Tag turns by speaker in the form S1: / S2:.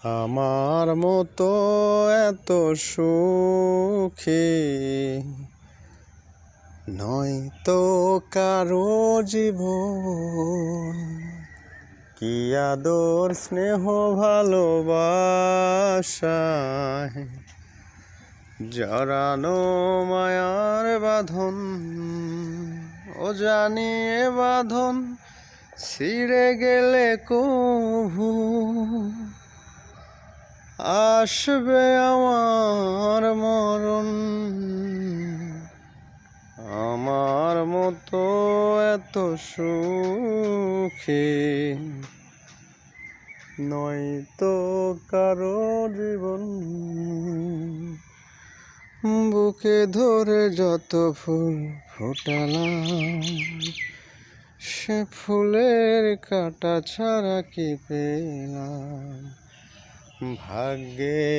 S1: আমার মতো এত সুখী নয় তো কারো জীবন। কি আদর স্নেহ ভালোবাসায় জড়ানো মায়ার বাঁধন, ও জানিয়ে বাঁধন ছিঁড়ে গেলে কভু আসবে আমার মরণ। আমার মতো এত সুখী নয় তো কারো জীবন। বুকে ধরে যত ফুল ফোটালাম, সে ফুলের কাঁটা ছাড়া কি পেলাম। ভাগ্যে